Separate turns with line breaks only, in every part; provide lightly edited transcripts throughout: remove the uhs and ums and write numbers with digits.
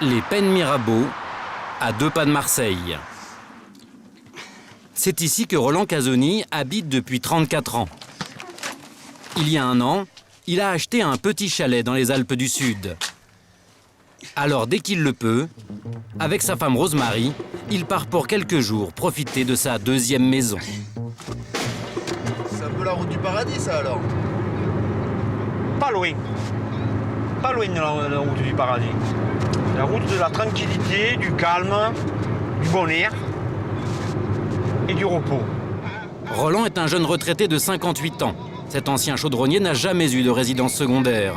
Les Pennes Mirabeau, à 2 pas de Marseille. C'est ici que Roland Casoni habite depuis 34 ans. Il y a 1 an, il a acheté un petit chalet dans les Alpes du Sud. Alors, dès qu'il le peut, avec sa femme Rosemary, il part pour quelques jours profiter de sa 2e maison.
C'est un peu la route du paradis, ça, alors?
Pas loin. Pas loin de la route du paradis. La route de la tranquillité, du calme, du bon air et du repos.
Roland est un jeune retraité de 58 ans. Cet ancien chaudronnier n'a jamais eu de résidence secondaire.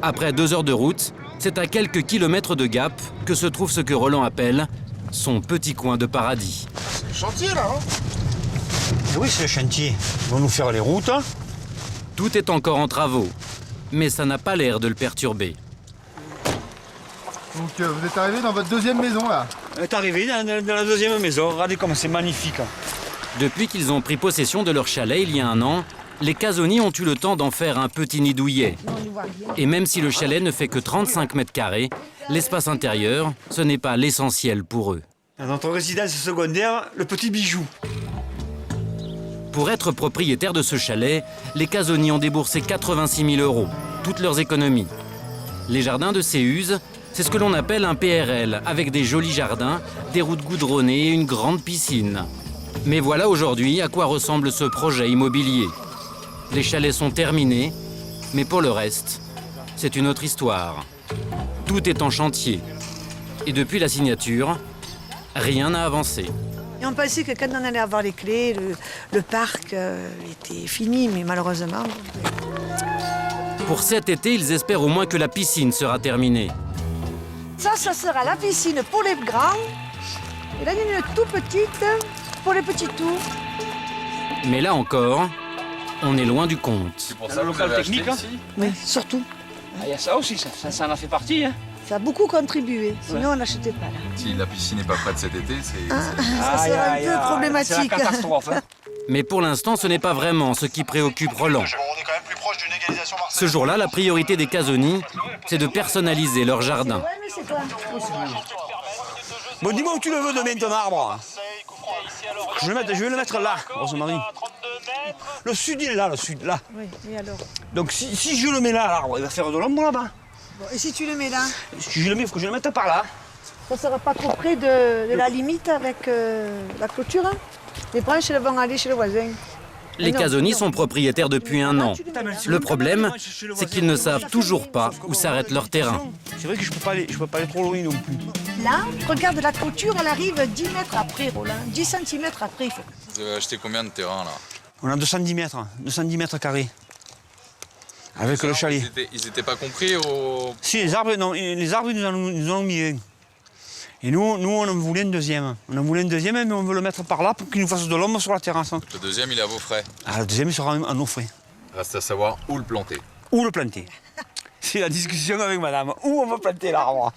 Après 2 heures de route, c'est à quelques kilomètres de Gap que se trouve ce que Roland appelle son petit coin de paradis.
C'est le chantier, là, hein?
Oui, c'est le chantier. Ils vont nous faire les routes.
Tout est encore en travaux, mais ça n'a pas l'air de le perturber.
Donc vous êtes arrivé dans votre 2e maison, là?
On est arrivé dans la 2e maison. Regardez comme c'est magnifique.
Depuis qu'ils ont pris possession de leur chalet il y a 1 an, les Casoni ont eu le temps d'en faire un petit nid douillet. Et même si le chalet ne fait que 35 mètres carrés, l'espace intérieur, ce n'est pas l'essentiel pour eux.
Dans notre résidence secondaire, le petit bijou.
Pour être propriétaire de ce chalet, les Casoni ont déboursé 86 000 €, toutes leurs économies. Les jardins de Séuse, c'est ce que l'on appelle un PRL, avec des jolis jardins, des routes goudronnées et une grande piscine. Mais voilà aujourd'hui à quoi ressemble ce projet immobilier. Les chalets sont terminés, mais pour le reste, c'est une autre histoire. Tout est en chantier. Et depuis la signature, rien n'a avancé.
Et on pensait que quand on allait avoir les clés, le parc était fini, mais malheureusement...
Pour cet été, ils espèrent au moins que la piscine sera terminée.
Ça sera la piscine pour les grands. Et là, il y en a une toute petite pour les petits tours.
Mais là encore, on est loin du compte.
C'est pour
Un
ça que vous
local
avez
technique,
acheté ici?
Oui, surtout.
Il y a ça aussi, ça en a fait partie. Hein.
Ça a beaucoup contribué, sinon on n'achetait pas là.
Si la piscine n'est pas prête cet été, c'est...
Ça sera un peu problématique.
C'est la catastrophe. Hein.
Mais pour l'instant, ce n'est pas vraiment ce qui préoccupe Roland.
On est quand même plus proche d'une égalisation
Ce jour-là, la priorité des Casoni, c'est de personnaliser leur jardin.
Ouais, mais c'est quoi?
Bon, dis-moi où tu le veux demain, ton arbre. Je vais le mettre là, Rosemary. Le sud, il est là, le sud, là.
Oui, et alors?
Donc si je le mets là, l'arbre, il va faire de l'ombre là-bas.
Bon, et si tu le mets là?
Si je le mets, il faut que je le mette par là.
Ça sera pas trop près de la limite avec la clôture, hein? Les branches, elles vont aller chez le voisin.
Les
Non,
Casoni
non.
sont propriétaires depuis 1 an.
Tu le mets là.
Le problème, c'est qu'ils ne savent toujours pas où s'arrête leur terrain.
C'est vrai que je peux pas aller trop loin non plus.
Là, regarde, la clôture, elle arrive 10 mètres après, Roland. 10 cm après, il faut.
Vous avez acheté combien de terrain, là?
On a 210 mètres carrés. Avec le chalet.
Ils étaient pas compris au...
Si, les arbres, non, les arbres, ils nous en ont mis un. Et nous, on en voulait un deuxième. On en voulait un deuxième, mais on veut le mettre par là pour qu'il nous fasse de l'ombre sur la terrasse.
Le deuxième, il est à vos frais.
Ah, le deuxième, il sera à nos frais.
Reste à savoir où le planter.
Où le planter? C'est la discussion avec madame. Où on va planter l'arbre?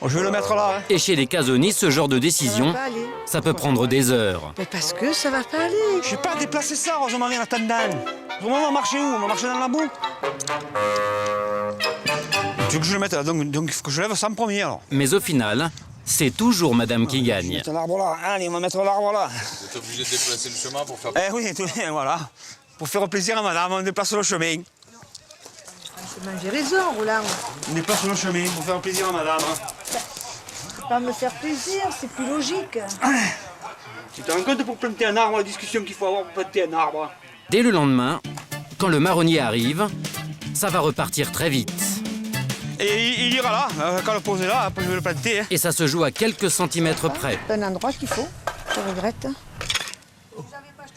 Bon, je vais le mettre là. Hein.
Et chez les Casoni, ce genre de
Ça
décision,
va pas aller.
ça peut prendre des heures.
Mais parce que ça va pas aller.
Je vais pas déplacer ça, Rosemary, en attendant. Autrement, on va marcher où? On va marcher dans la boue? Tu veux que je le mette là? Donc il faut que je lève ça en premier alors.
Mais au final, c'est toujours madame qui
Je vais
gagne.
mettre l'arbre là. Allez, on va mettre l'arbre là.
Vous êtes obligé de déplacer le chemin pour faire...
Eh oui, voilà. Pour faire plaisir à madame, on déplace le chemin.
J'ai raison, Roland.
On déplace le chemin pour faire plaisir à madame.
C'est pas me faire plaisir, c'est plus logique.
Tu te rends compte pour planter un arbre, la discussion qu'il faut avoir pour planter un arbre?
Dès le lendemain, quand le marronnier arrive, ça va repartir très vite.
Et il ira là, quand le poser là, après je vais le planter. Hein.
Et ça se joue à quelques centimètres près.
C'est un endroit qu'il faut. Je regrette.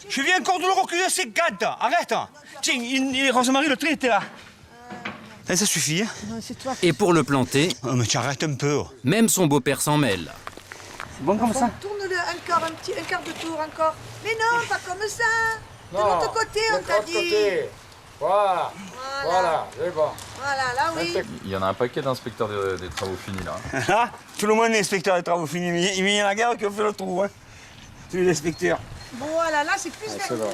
Je viens encore de le reculer à 50, arrête. Tiens, Rosemary, le trait était là. Ça suffit. Hein.
Non, c'est toi.
Et pour le planter,
Oh, mais tu arrêtes un peu.
même son beau-père s'en mêle.
C'est bon comme ça?
Tourne-le encore, un quart de tour encore. Mais non, pas comme ça. De l'autre côté, on t'a dit.
Voilà, c'est bon.
Voilà, là, oui.
Il y en a un paquet d'inspecteurs des travaux finis, là.
Ah, tout le monde est inspecteur des travaux finis. Mais il y a la guerre qui a fait le trou. Hein. Tous les inspecteurs.
Bon, voilà, là, c'est plus vers
C'est bon.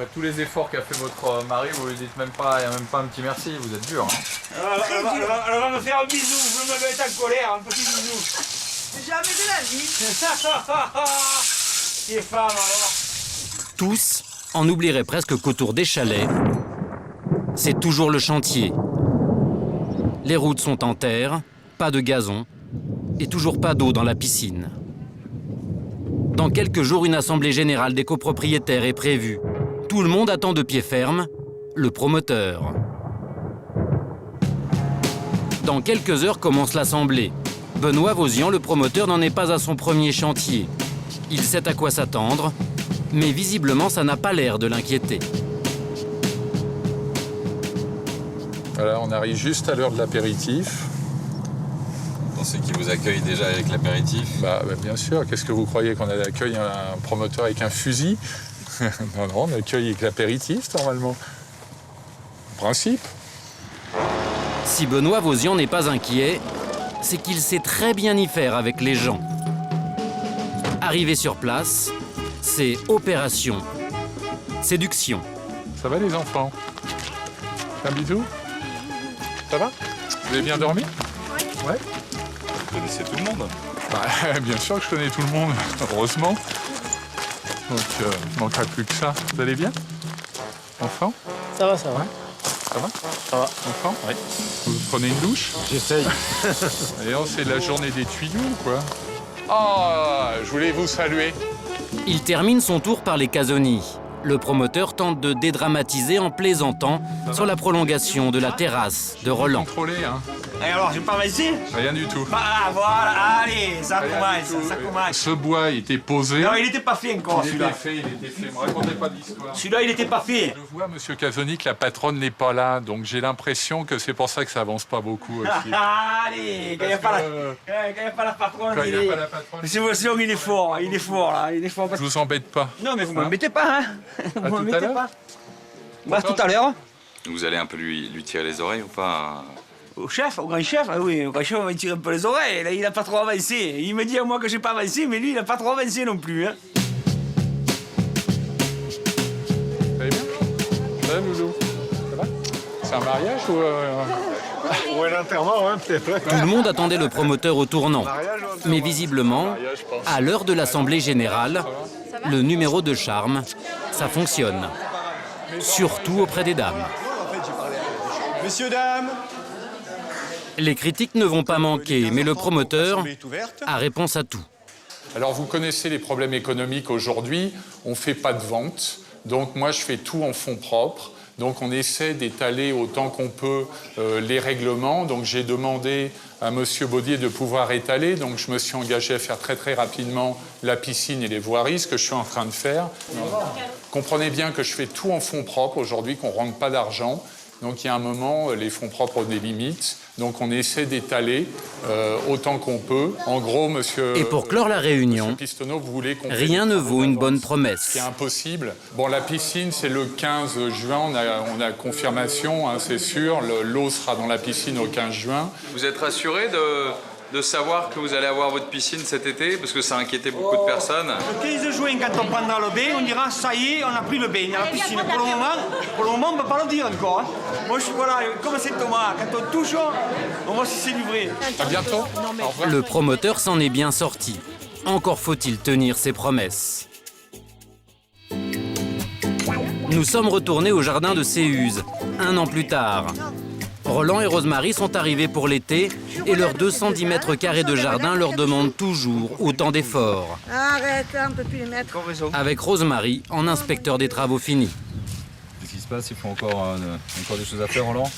Après tous les efforts qu'a fait votre mari, vous lui dites même pas un petit merci, vous êtes dur. Hein.
Elle va me faire un bisou, vous me mettez en colère, un petit bisou.
Jamais de la vie.
Qui femme alors.
Tous en oublieraient presque qu'autour des chalets, c'est toujours le chantier. Les routes sont en terre, pas de gazon et toujours pas d'eau dans la piscine. Dans quelques jours, une assemblée générale des copropriétaires est prévue. Tout le monde attend de pied ferme le promoteur. Dans quelques heures commence l'assemblée. Benoît Vauzian, le promoteur, n'en est pas à son premier chantier. Il sait à quoi s'attendre, mais visiblement, ça n'a pas l'air de l'inquiéter.
Voilà, on arrive juste à l'heure de l'apéritif.
Vous pensez qu'il vous accueille déjà avec l'apéritif?
Bah, bien sûr, qu'est-ce que vous croyez qu'on accueille un promoteur avec un fusil? Non, on accueille avec l'apéritif, normalement. En principe.
Si Benoît Vauzian n'est pas inquiet, c'est qu'il sait très bien y faire avec les gens. Arrivé sur place, c'est opération séduction.
Ça va les enfants? Un bisou? Ça va? Vous avez bien dormi? Ouais.
Vous connaissez tout le monde?
Bah, bien sûr que je connais tout le monde, heureusement. Donc, il manquera plus que ça. Vous allez bien? Enfant?
Ça va, ça va.
Ça va?
Ça va.
Enfant? Oui. Vous prenez une douche?
J'essaye.
D'ailleurs, c'est la journée des tuyaux, quoi. Ah, je voulais vous saluer.
Il termine son tour par les casonnies. Le promoteur tente de dédramatiser en plaisantant sur la prolongation de la terrasse de Roland.
Contrôlé, hein?
Et alors, j'ai pas avancé?
Rien du tout.
Ah, voilà, allez, ça
Rien
commence,
du tout.
ça commence.
Ce bois était posé.
Non, il était pas fait encore,
Il
celui-là.
était fait. Ne me racontez pas d'histoire.
Celui-là, il était pas fait.
Je vois, monsieur Casoni, que la patronne n'est pas là, donc j'ai l'impression que c'est pour ça que ça avance pas beaucoup aussi.
Allez, quand il n'y a pas la patronne,
Quand il
il
n'y
est...
a pas la patronne,
C'est bon, il est fort, là, il est fort.
je vous embête pas.
Non, mais vous m'embêtez pas, hein.
À
Vous
tout à
m'embêtez
l'heure.
pas. Bah, tout à l'heure.
Vous allez un peu lui tirer les oreilles ou pas?
Au chef, au grand chef, ah oui, au grand chef, on va tirer un peu les oreilles. Là, il a pas trop avancé. Il me dit à moi que j'ai pas avancé, mais lui, il a pas trop avancé non plus, hein.
Vous allez bien? Ça va, Loulou? Ça va? C'est un mariage ou...
Ouais, l'enterrement, hein, peut-être.
Tout le monde attendait le promoteur au tournant. Mais visiblement,
Mariage, je pense.
à l'heure de l'assemblée générale, le numéro de charme, ça fonctionne. Surtout auprès des dames.
Messieurs, dames,
Les critiques ne vont pas manquer, mais le promoteur
l'assemblée est ouverte.
a réponse à tout.
Alors, vous connaissez les problèmes économiques aujourd'hui. On ne fait pas de vente. Donc, moi, je fais tout en fonds propres. Donc, on essaie d'étaler autant qu'on peut les règlements. Donc, j'ai demandé à M. Baudier de pouvoir étaler. Donc, je me suis engagé à faire très, très rapidement la piscine et les voiries, ce que je suis en train de faire. Comprenez bien que je fais tout en fonds propres aujourd'hui, qu'on ne rentre pas d'argent. Donc, il y a un moment, les fonds propres ont des limites. Donc, on essaie d'étaler autant qu'on peut. En gros, monsieur...
Et pour clore la réunion,
Monsieur Pistonneau, vous voulez qu'on
rien ne vaut une bonne
Ce
promesse.
qui est impossible. Bon, la piscine, c'est le 15 juin. On a confirmation, hein, c'est sûr. L'eau sera dans la piscine au 15 juin.
Vous êtes rassuré de savoir que vous allez avoir votre piscine cet été? Parce que ça a inquiété beaucoup de personnes.
Le 15 juin, quand on prendra le bain, on dira ça y est, on a pris le bain, il y a la piscine. Pour le moment, on ne peut pas le dire encore, hein. Moi, je suis voilà, comme c'est Thomas, quand on touche, on voit si c'est du vrai.
À bientôt. Au revoir.
Le promoteur s'en est bien sorti. Encore faut-il tenir ses promesses. Nous sommes retournés au jardin de Séhuse, un an plus tard. Roland et Rosemary sont arrivés pour l'été et leurs 210 mètres carrés de jardin leur demandent toujours autant d'efforts.
Arrête, hein, on ne peut plus les mettre.
Avec Rosemary en inspecteur des travaux finis.
Qu'est-ce qui se passe? Il faut encore des choses à faire, Roland?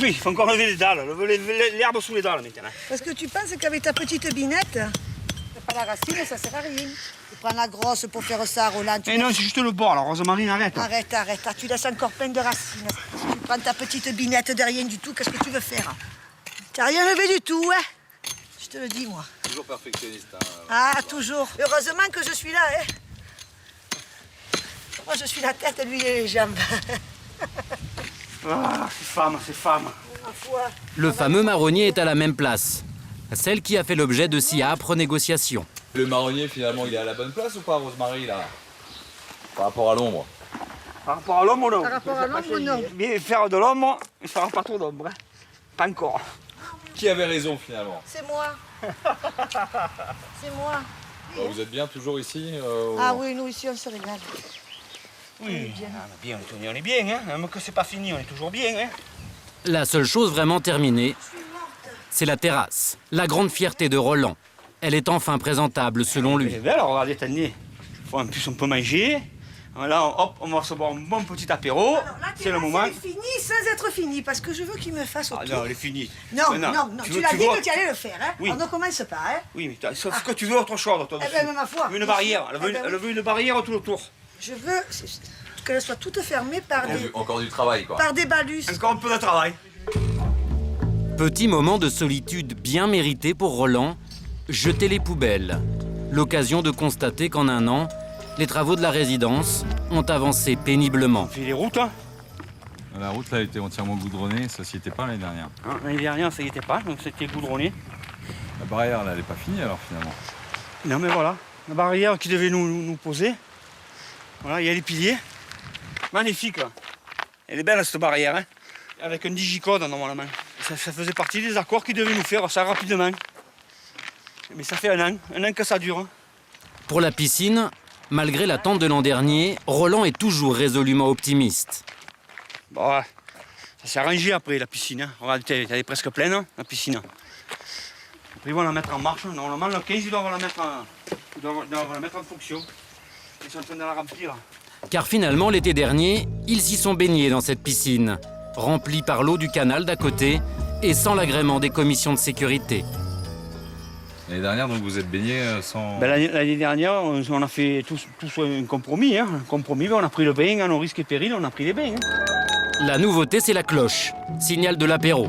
Oui, il faut encore lever les dalles, lever l'herbe sous les dalles maintenant.
Parce que tu penses qu'avec ta petite binette, t'as pas la racine, ça sert à rien. Tu prends la grosse pour faire ça, Roland.
Mais non, c'est juste le bord, alors Rosemarine, arrête.
Arrête, arrête. Ah, tu laisses encore plein de racines. Tu prends ta petite binette de rien du tout, qu'est-ce que tu veux faire? T'as rien levé du tout, hein? Je te le dis, moi.
Toujours perfectionniste.
Ah, toujours. Heureusement que je suis là, hein? Moi, je suis la tête, lui, et les jambes.
Ah, c'est femme.
Ma foi.
Le fameux marronnier est à la même place, celle qui a fait l'objet de si âpres négociations.
Le marronnier, finalement, il est à la bonne place ou pas, Rosemary, là? Par rapport à l'ombre?
Par rapport à l'ombre, non.
Par rapport à l'ombre, non.
Mais faire de l'ombre, il ne fera pas trop d'ombre. Hein. Pas encore.
Qui avait raison finalement?
C'est moi. C'est moi.
Vous êtes bien toujours ici
Ah oui, nous ici, on se régale.
Oui, on est bien, hein. Même que c'est pas fini, on est toujours bien. Hein.
La seule chose vraiment terminée, c'est la terrasse, la grande fierté de Roland. Elle est enfin présentable selon lui.
Elle est belle, alors regardez, tenez. En plus, on peut manger. Là, hop, on va se boire un bon petit apéro. C'est le moment.
C'est fini sans être fini, parce que je veux qu'il me fasse autour.
Ah non, elle est finie.
Non, tu l'as dit
vois...
que tu allais le faire, hein.
Oui.
On ne commence pas, hein.
Oui, mais sauf que tu veux autre chose, toi.
Eh ben, ma foi.
Tu veux une barrière. Elle
Eh ben,
veut une barrière tout autour.
Je veux qu'elle soit toute fermée par
Encore du travail quoi.
par des balustres.
Encore un peu de travail.
Petit moment de solitude bien mérité pour Roland, jeter les poubelles. L'occasion de constater qu'en un an, les travaux de la résidence ont avancé péniblement.
On fait les routes, hein.
La route là était entièrement goudronnée, ça s'y était pas l'année dernière.
Hein, l'année dernière, ça y était pas, donc c'était goudronné.
La barrière là, elle est pas finie alors finalement.
Non, mais voilà, la barrière qui devait nous poser. Voilà, il y a les piliers. Magnifique, là. Elle est belle, cette barrière, hein. Avec un digicode normalement. Ça faisait partie des accords qu'ils devaient nous faire ça rapidement. Mais ça fait un an que ça dure. Hein.
Pour la piscine, malgré l'attente de l'an dernier, Roland est toujours résolument optimiste.
Bon, ouais. Ça s'est arrangé après la piscine. Hein. Regarde, elle est presque pleine, hein, la piscine. Après, ils vont la mettre en marche. Normalement, le 15, ils doivent la mettre en fonction. Ils sont en train de la remplir.
Car finalement, l'été dernier, ils s'y sont baignés dans cette piscine, remplie par l'eau du canal d'à côté et sans l'agrément des commissions de sécurité.
L'année dernière, donc vous êtes baigné sans.
Ben, l'année dernière, on a fait tous un compromis. Hein. Un compromis, ben, on a pris le bain à nos risques et périls, on a pris les bains. Hein.
La nouveauté, c'est la cloche, signal de l'apéro.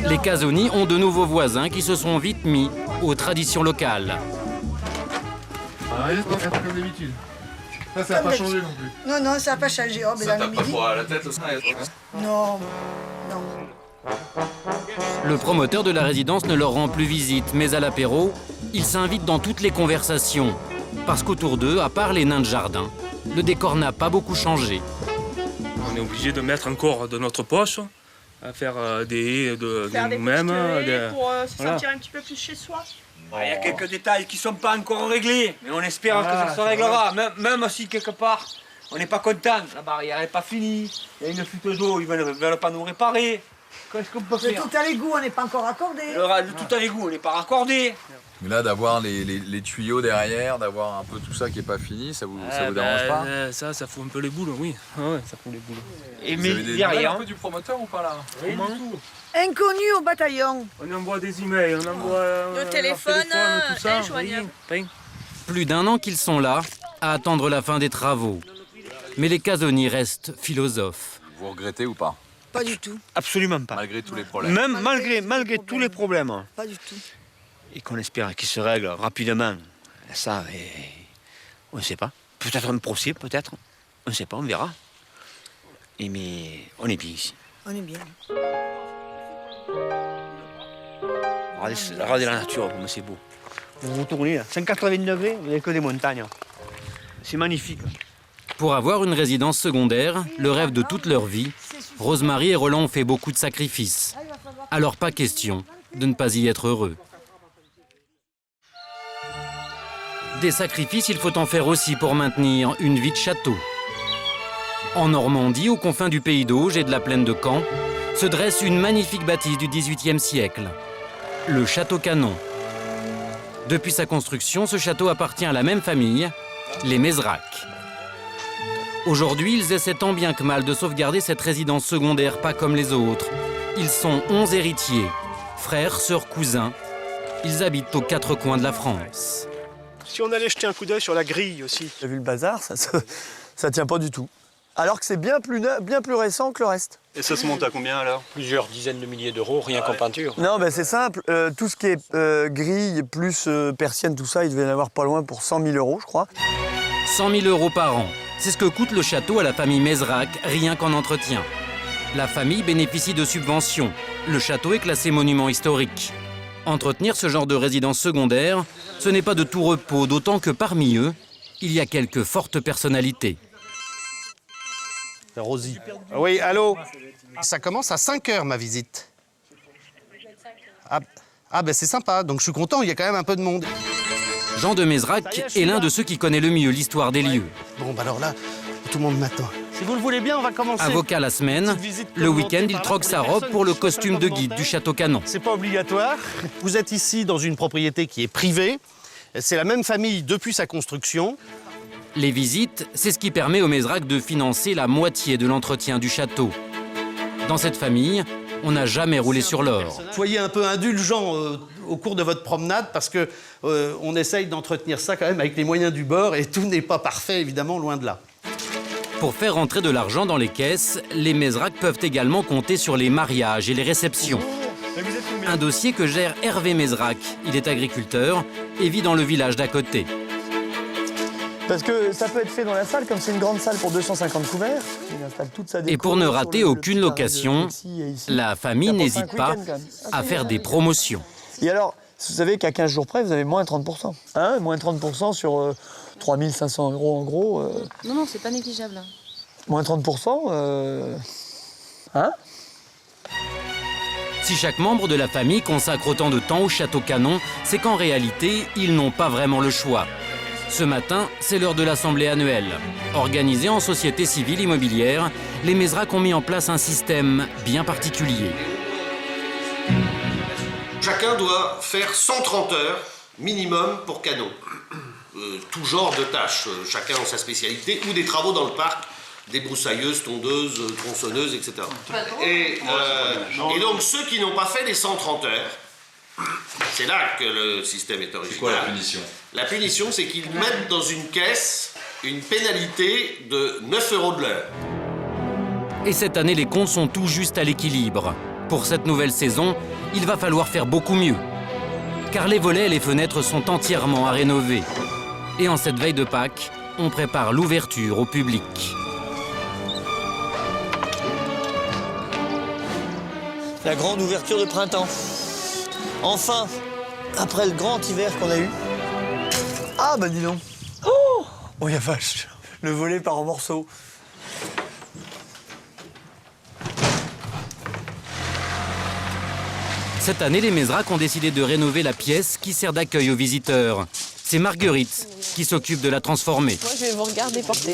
Les Casoni ont de nouveaux voisins qui se sont vite mis aux traditions locales.
Ah, rien, c'est pas comme d'habitude. Ça n'a pas changé non plus.
Non, ça n'a pas changé. Oh, mais dans le midi.
la tête le sein.
Non.
Le promoteur de la résidence ne leur rend plus visite, mais à l'apéro, ils s'invitent dans toutes les conversations. Parce qu'autour d'eux, à part les nains de jardin, le décor n'a pas beaucoup changé.
On est obligé de mettre encore de notre poche, à faire des haies de nous-mêmes.
Pour se sentir un petit peu plus chez soi.
Il y a quelques détails qui ne sont pas encore réglés, mais on espère que ça se réglera. Même si quelque part, on n'est pas content, la barrière n'est pas finie, il y a une fuite d'eau, ils ne veulent pas nous réparer. Qu'est-ce qu'on peut faire?
Tout à l'égout, on n'est pas encore accordé.
Tout à l'égout, on n'est pas raccordé.
Mais là, d'avoir les tuyaux derrière, d'avoir un peu tout ça qui est pas fini, ça vous dérange pas?
Ça fout un peu les boules, oui. Ouais, ça fout les boules.
Et
Vous
mais
avez des
derrière,
Un peu du promoteur ou pas là?
Inconnu au bataillon.
On envoie des emails, on envoie
Le téléphone,
tout ça.
injoignable.
Rien.
Plus d'un an qu'ils sont là, à attendre la fin des travaux. Mais les Casoni restent philosophes.
Vous regrettez ou pas?
Pas du tout.
absolument pas.
Malgré tous les problèmes.
Même malgré tous les problèmes.
Pas du tout.
Et qu'on espère qu'ils se règlent rapidement. Ça, on ne sait pas. Peut-être un procès, peut-être. On ne sait pas, on verra. Mais on est bien ici.
On est bien.
Regardez la nature, comme c'est beau. Vous retournez là, 189 degrés, vous n'avez que des montagnes. C'est magnifique.
Pour avoir une résidence secondaire, le rêve de toute leur vie, Rosemary et Roland ont fait beaucoup de sacrifices. Alors pas question de ne pas y être heureux. Des sacrifices, il faut en faire aussi pour maintenir une vie de château. En Normandie, aux confins du Pays d'Auge et de la plaine de Caen, se dresse une magnifique bâtisse du XVIIIe siècle, le Château Canon. Depuis sa construction, ce château appartient à la même famille, les Mézrac. Aujourd'hui, ils essaient tant bien que mal de sauvegarder cette résidence secondaire pas comme les autres. Ils sont 11 héritiers, frères, sœurs, cousins. Ils habitent aux quatre coins de la France.
Si on allait jeter un coup d'œil sur la grille aussi. T'as vu le bazar, ça tient pas du tout. Alors que c'est bien plus récent que le reste.
Et ça se monte à combien alors?
Plusieurs dizaines de milliers d'euros, rien qu'en peinture.
Non, ben c'est simple. Tout ce qui est grille, plus persienne, tout ça, il devait y en avoir pas loin pour 100 000 euros, je crois.
100 000 euros par an. C'est ce que coûte le château à la famille Mézrac, rien qu'en entretien. La famille bénéficie de subventions. Le château est classé monument historique. Entretenir ce genre de résidence secondaire, ce n'est pas de tout repos, d'autant que parmi eux, il y a quelques fortes personnalités.
C'est Rosie. Oui, allô? Ça commence à 5 h ma visite. Ah ben c'est sympa, donc je suis content, il y a quand même un peu de monde.
Jean de Mézerac est l'un de ceux qui connaît le mieux l'histoire des lieux.
Bon, bah alors là, tout le monde m'attend. Si vous le voulez bien, on va commencer.
Avocat la semaine, le week-end, il troque sa robe pour le costume de guide du Château Canon.
C'est pas obligatoire. Vous êtes ici dans une propriété qui est privée. C'est la même famille depuis sa construction.
Les visites, c'est ce qui permet aux Mézerac de financer la moitié de l'entretien du château. Dans cette famille, on n'a jamais roulé sur l'or.
Soyez un peu indulgents au cours de votre promenade parce que on essaye d'entretenir ça quand même avec les moyens du bord et tout n'est pas parfait, évidemment, loin de là.
Pour faire rentrer de l'argent dans les caisses, les Mézerac peuvent également compter sur les mariages et les réceptions. Un dossier que gère Hervé Mézerac. Il est agriculteur et vit dans le village d'à côté.
Parce que ça peut être fait dans la salle, comme c'est une grande salle pour 250 couverts. Il installe toute sa déco.
Et pour ne rater aucune location, la famille n'hésite pas à faire des promotions.
Et alors, vous savez qu'à 15 jours près, vous avez moins 30%. Hein, moins 30% sur 3 500 € en gros.
Non, c'est pas négligeable.
Moins 30%, hein?
Si chaque membre de la famille consacre autant de temps au Château Canon, c'est qu'en réalité, ils n'ont pas vraiment le choix. Ce matin, c'est l'heure de l'assemblée annuelle. Organisée en société civile immobilière, les Mézerac ont mis en place un système bien particulier.
Chacun doit faire 130 heures minimum pour Canon. Tout genre de tâches, chacun en sa spécialité, ou des travaux dans le parc, des broussailleuses, tondeuses, tronçonneuses, etc. Et donc ceux qui n'ont pas fait les 130 heures, c'est là que le système est original.
C'est quoi la punition?
La punition, c'est qu'ils mettent dans une caisse une pénalité de 9 € de l'heure.
Et cette année, les comptes sont tout juste à l'équilibre. Pour cette nouvelle saison, il va falloir faire beaucoup mieux. Car les volets et les fenêtres sont entièrement à rénover. Et en cette veille de Pâques, on prépare l'ouverture au public.
La grande ouverture de printemps. Enfin, après le grand hiver qu'on a eu. Ah bah dis donc. Oh la vache, le volet part en morceaux.
Cette année, les Mézerac ont décidé de rénover la pièce qui sert d'accueil aux visiteurs. C'est Marguerite qui s'occupe de la transformer.
Moi, je vais vous regarder porter.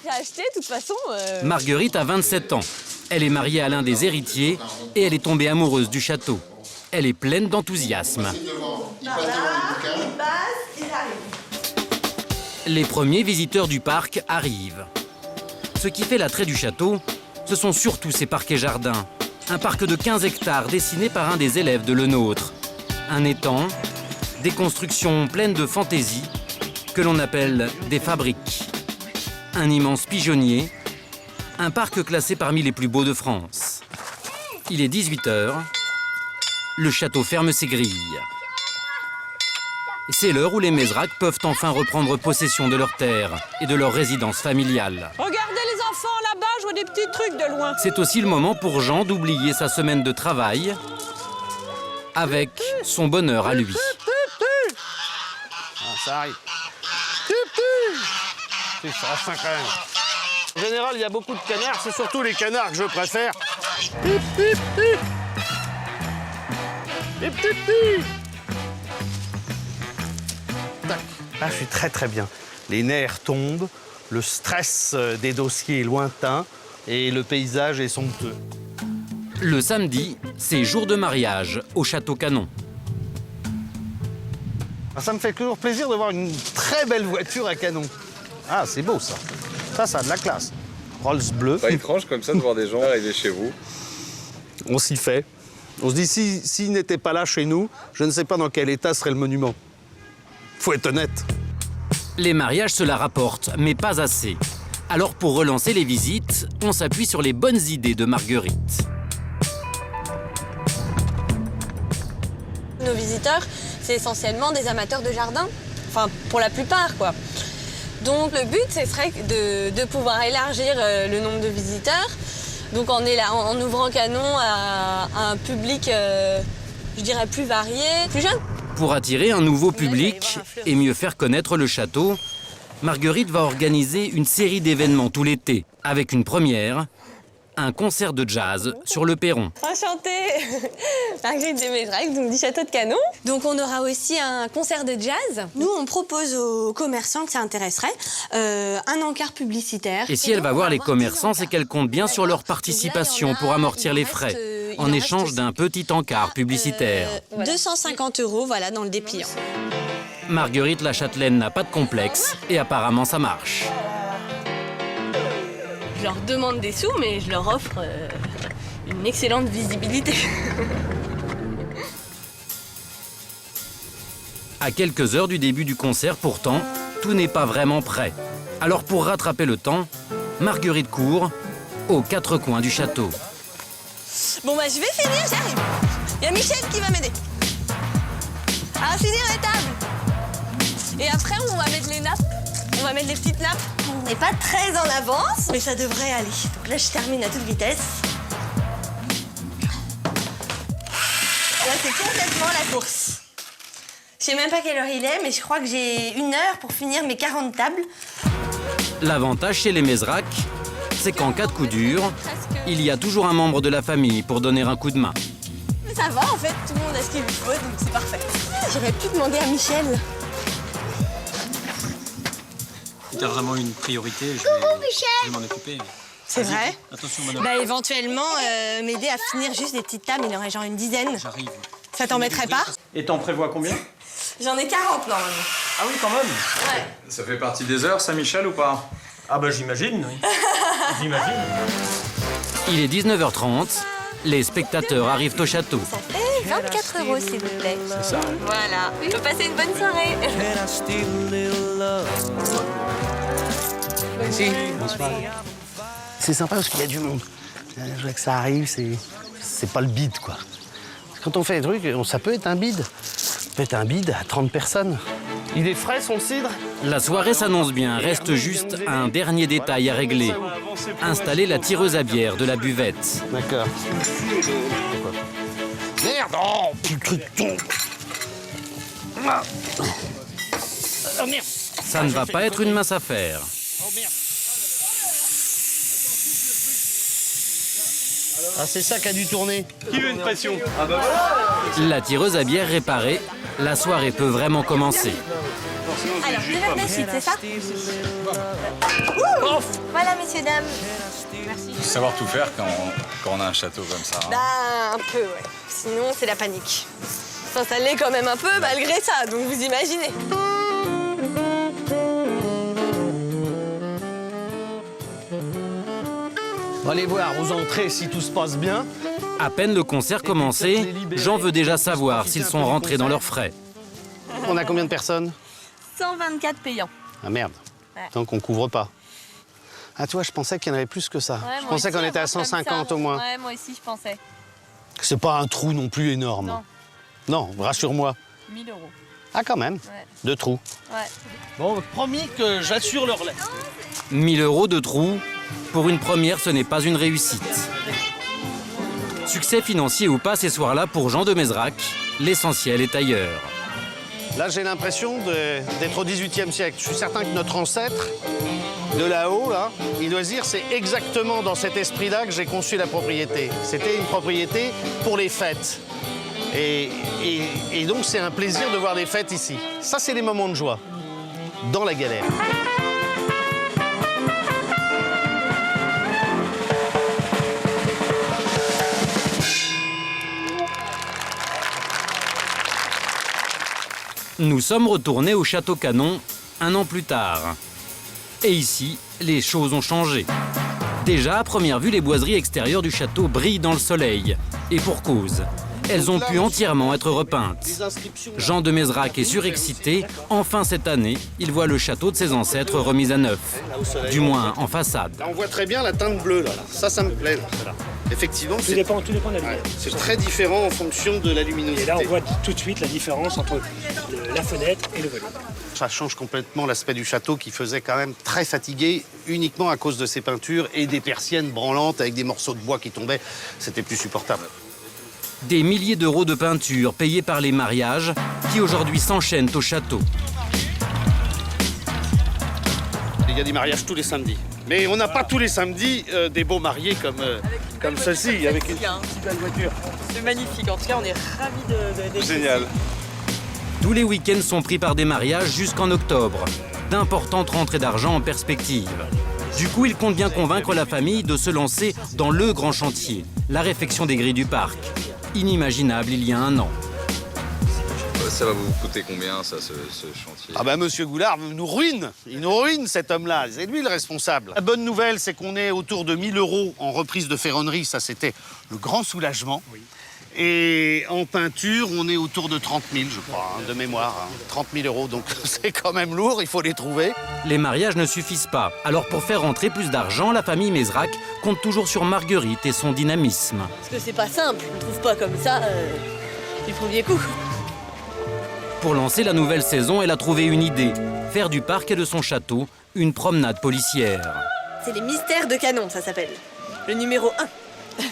J'ai acheté, de toute façon.
Marguerite a 27 ans. Elle est mariée à l'un des héritiers et elle est tombée amoureuse du château. Elle est pleine d'enthousiasme. Les premiers visiteurs du parc arrivent. Ce qui fait l'attrait du château, ce sont surtout ses parcs et jardins. Un parc de 15 hectares dessiné par un des élèves de Le Nôtre. Un étang, des constructions pleines de fantaisie que l'on appelle des fabriques. Un immense pigeonnier, un parc classé parmi les plus beaux de France. Il est 18 h. Le château ferme ses grilles. C'est l'heure où les Mézerac peuvent enfin reprendre possession de leurs terres et de leur résidence familiale.
Regardez les enfants là-bas, je vois des petits trucs de loin.
C'est aussi le moment pour Jean d'oublier sa semaine de travail avec son bonheur à lui.
Ah, ça arrive. C'est ça, quand même. En général, il y a beaucoup de canards, c'est surtout les canards que je préfère. Là, je suis très bien. Les nerfs tombent, le stress des dossiers est lointain et le paysage est somptueux.
Le samedi, c'est jour de mariage au Château Canon.
Ça me fait toujours plaisir de voir une très belle voiture à canon. Ah, c'est beau ça. Ça a de la classe. Rolls bleu.
Pas étrange comme ça de voir des gens arriver chez vous.
On s'y fait. On se dit, s'il n'était pas là chez nous, je ne sais pas dans quel état serait le monument. Faut être honnête.
Les mariages, cela rapporte, mais pas assez. Alors pour relancer les visites, on s'appuie sur les bonnes idées de Marguerite.
Nos visiteurs, c'est essentiellement des amateurs de jardin. Enfin, pour la plupart, quoi. Donc le but, ce serait de pouvoir élargir le nombre de visiteurs. Donc en ouvrant Canon à un public, je dirais, plus varié, plus jeune.
Pour attirer un nouveau public et mieux faire connaître le château, Marguerite va organiser une série d'événements tout l'été, avec une première, un concert de jazz sur le perron.
Enchantée, Marguerite de Mézrac, donc du château de Canon. Donc on aura aussi un concert de jazz. Nous, on propose aux commerçants que ça intéresserait un encart publicitaire.
Et si elle va voir les commerçants, c'est qu'elle compte bien sur leur participation pour amortir les frais, en échange d'un petit encart publicitaire.
250 €, voilà, dans le dépliant.
Marguerite la Châtelaine n'a pas de complexe et apparemment ça marche.
Je leur demande des sous, mais je leur offre une excellente visibilité.
À quelques heures du début du concert, pourtant, tout n'est pas vraiment prêt. Alors pour rattraper le temps, Marguerite court aux quatre coins du château.
Bon bah je vais finir, j'arrive. Il y a Michel qui va m'aider. À finir les tables. Et après on va mettre les nappes. On va mettre des petites nappes. On n'est pas très en avance, mais ça devrait aller. Donc là je termine à toute vitesse. Là c'est complètement la course. Je sais même pas quelle heure il est, mais je crois que j'ai 1 heure pour finir mes 40 tables.
L'avantage chez les Mézrac, c'est qu'en cas de coup dur, il y a toujours un membre de la famille pour donner un coup de main.
Mais ça va en fait, tout le monde a ce qu'il lui faut, donc c'est parfait. J'aurais pu demander à Michel.
Si t'as vraiment une priorité, je vais m'en occuper.
C'est vrai?
Attention, madame.
Bah éventuellement m'aider à finir juste des petites tables, il y en aurait genre une dizaine.
J'arrive.
Ça t'embêterait pas?
Et t'en prévois combien?
J'en ai 40 normalement.
Ah oui, quand même.
Ouais.
Ça fait partie des heures, ça, Michel, ou pas?
Ah bah j'imagine, oui. J'imagine.
Il est 19h30, les spectateurs arrivent au château.
Ça fait 24 € s'il vous plaît.
C'est ça.
Voilà. On peut passer une bonne soirée.
Merci. Bonsoir. C'est sympa parce qu'il y a du monde. Je vois que ça arrive, c'est pas le bide, quoi. Quand on fait des trucs, ça peut être un bide. Ça peut être un bide à 30 personnes. Il est frais, son cidre?
La soirée s'annonce bien, reste juste un dernier détail à régler. Installer la tireuse à bière de la buvette.
D'accord. Merde! Oh, putain! Oh merde!
Ça ne va pas être une mince affaire.
Oh merde! Ah, c'est ça qui a dû tourner.
Qui veut une pression?
Ah bah voilà!
La tireuse à bière réparée, la soirée peut vraiment commencer.
Alors, 2 verres de suite, c'est ça? Voilà, messieurs, dames. Merci.
Il faut savoir tout faire quand on a un château comme ça. Hein.
Bah, un peu, ouais. Sinon, c'est la panique. Enfin, ça l'est quand même un peu malgré ça, donc vous imaginez.
On va aller voir aux entrées si tout se passe bien.
À peine le concert commencé, Jean veut déjà savoir s'ils sont rentrés dans leurs frais.
On a combien de personnes?
124 payants.
Ah merde.
Ouais.
Donc on couvre pas. Ah toi, je pensais qu'il y en avait plus que ça.
Ouais,
Je
moi
pensais
aussi,
qu'on était à
avoir comme
150
ça.
au moins.
Ouais, moi aussi, je pensais.
C'est pas un trou non plus énorme.
Non.
Non, rassure-moi.
1 000 €.
Ah quand même.
Ouais.
2 trous.
Ouais.
Bon, promis que j'assure leur lait.
1 000 € de trous, pour une première, ce n'est pas une réussite. Succès financier ou pas ces soirs-là pour Jean de Mézrac, l'essentiel est ailleurs.
Là, j'ai l'impression d'être au XVIIIe siècle. Je suis certain que notre ancêtre, de là-haut, là, il doit se dire, c'est exactement dans cet esprit-là que j'ai conçu la propriété. C'était une propriété pour les fêtes. Et donc, c'est un plaisir de voir des fêtes ici. Ça, c'est des moments de joie, dans la galère.
Nous sommes retournés au Château Canon 1 an plus tard. Et ici, les choses ont changé. Déjà, à première vue, les boiseries extérieures du château brillent dans le soleil. Et pour cause. Elles ont pu entièrement être repeintes. Jean de Mézrac est surexcité. Enfin, cette année, il voit le château de ses ancêtres remis à neuf. Du moins, en façade.
Là, on voit très bien la teinte bleue, là. Ça me plaît. Là. Effectivement,
tout dépend de la lumière.
C'est très différent en fonction de la luminosité.
Et là, on voit tout de suite la différence entre la fenêtre et le volet.
Ça change complètement l'aspect du château qui faisait quand même très fatigué, uniquement à cause de ces peintures et des persiennes branlantes avec des morceaux de bois qui tombaient. C'était plus supportable.
Des milliers d'euros de peinture payés par les mariages qui aujourd'hui s'enchaînent au château.
il y a des mariages tous les samedis. Mais on n'a pas tous les samedis des beaux mariés comme ceux-ci, avec une si belle voiture.
C'est magnifique, en tout cas on est ravis d'être
Génial.
Tous les week-ends sont pris par des mariages jusqu'en octobre. D'importantes rentrées d'argent en perspective. Du coup, il compte bien convaincre la famille de se lancer dans le grand chantier, la réfection des grilles du parc. Inimaginable il y a un an.
Ça va vous coûter combien, ça, ce chantier?
Ah ben, Monsieur Goulard nous ruine. Il nous ruine, cet homme-là. C'est lui le responsable. La bonne nouvelle, c'est qu'on est autour de 1 000 € en reprise de ferronnerie. Ça, c'était le grand soulagement. Oui. Et en peinture, on est autour de 30 000, je crois, de mémoire. 30 000 €, donc c'est quand même lourd, il faut les trouver.
Les mariages ne suffisent pas. Alors pour faire rentrer plus d'argent, la famille Mézrac compte toujours sur Marguerite et son dynamisme.
Parce que c'est pas simple, on ne trouve pas comme ça du premier coup.
Pour lancer la nouvelle saison, elle a trouvé une idée. Faire du parc et de son château une promenade policière.
C'est les mystères de Canon, ça s'appelle. Le numéro 1.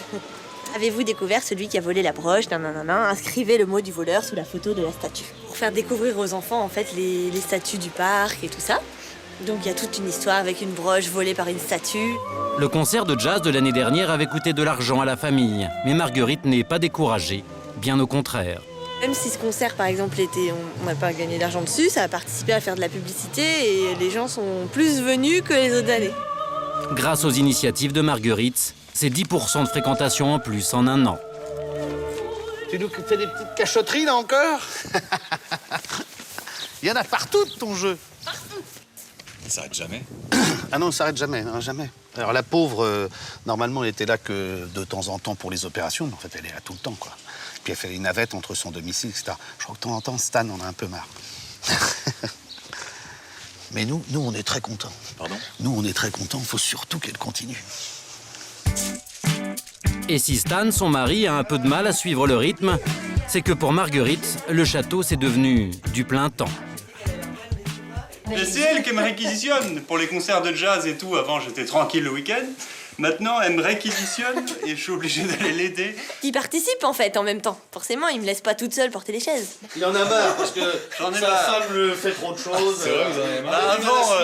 Avez-vous découvert celui qui a volé la broche? Inscrivez le mot du voleur sous la photo de la statue. Pour faire découvrir aux enfants en fait les statues du parc et tout ça. Donc il y a toute une histoire avec une broche volée par une statue.
Le concert de jazz de l'année dernière avait coûté de l'argent à la famille. Mais Marguerite n'est pas découragée, bien au contraire.
Même si ce concert par exemple on n'a pas gagné d'argent dessus, ça a participé à faire de la publicité et les gens sont plus venus que les autres années.
Grâce aux initiatives de Marguerite, c'est 10% de fréquentation en plus en un an.
Tu nous fais des petites cachotteries, là, encore? Il y en a partout de ton jeu.
Partout.
Ça s'arrête jamais?
Ah non, ça s'arrête jamais, hein, jamais. Alors la pauvre, normalement, elle était là que de temps en temps pour les opérations, mais en fait, elle est là tout le temps, quoi. Puis elle fait les navettes entre son domicile, etc. Je crois que de temps en temps, Stan en a un peu marre. Mais nous, on est très contents.
Pardon?
Nous, on est très contents, il faut surtout qu'elle continue.
Et si Stan, son mari, a un peu de mal à suivre le rythme, c'est que pour Marguerite, le château, c'est devenu du plein temps.
Et c'est elle qui me réquisitionne pour les concerts de jazz et tout. Avant, j'étais tranquille le week-end. Maintenant, elle me réquisitionne et je suis obligé d'aller l'aider.
Il participe en fait en même temps. Forcément, il me laisse pas toute seule porter les chaises.
Il en a marre parce que sa femme le fait trop de choses.
C'est vrai, vous en avez marre. Bah, avant,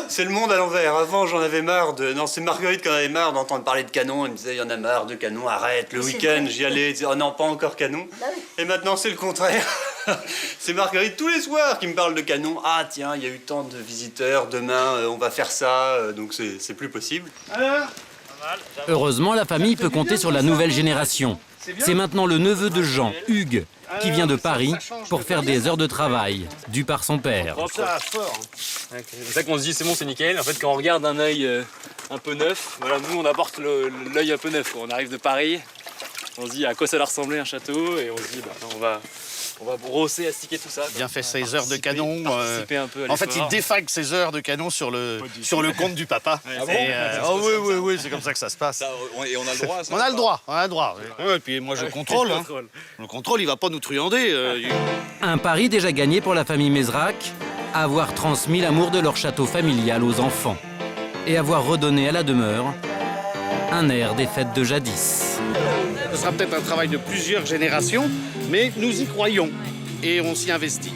c'est le monde à l'envers. Avant, j'en avais marre de... Non, c'est Marguerite qui en avait marre d'entendre parler de Canon. Elle me disait, il y en a marre de Canon, arrête. Le week-end, j'y allais. Elle disait, oh non, pas encore Canon.
Bah oui.
Et maintenant, c'est le contraire. C'est Marguerite tous les soirs qui me parle de Canon. Ah tiens, il y a eu tant de visiteurs, demain on va faire ça, donc c'est plus possible.
Alors ?
Heureusement, la famille peut compter sur la nouvelle génération. C'est maintenant le neveu de Jean, Hugues, qui vient de Paris pour faire des heures de travail, dû par son père.
C'est ça qu'on se dit, c'est bon, c'est nickel. En fait, quand on regarde un œil un peu neuf, voilà, nous on apporte l'œil un peu neuf. On arrive de Paris, on se dit à quoi ça va ressembler un château, et on se dit, bah, on va brosser, astiquer tout ça.
Bien fait ses heures de canon.
Un peu à
en fait, il défague ses heures de canon sur le compte du papa. Oui, c'est comme ça que ça se passe.
Et on a le droit à ça?
On a le droit. Ouais, et puis moi, je contrôle. Hein. Le contrôle, il va pas nous truander.
Un pari déjà gagné pour la famille Mézrac, avoir transmis l'amour de leur château familial aux enfants et avoir redonné à la demeure un air des fêtes de jadis.
Ce sera peut-être un travail de plusieurs générations, mais nous y croyons et on s'y investit.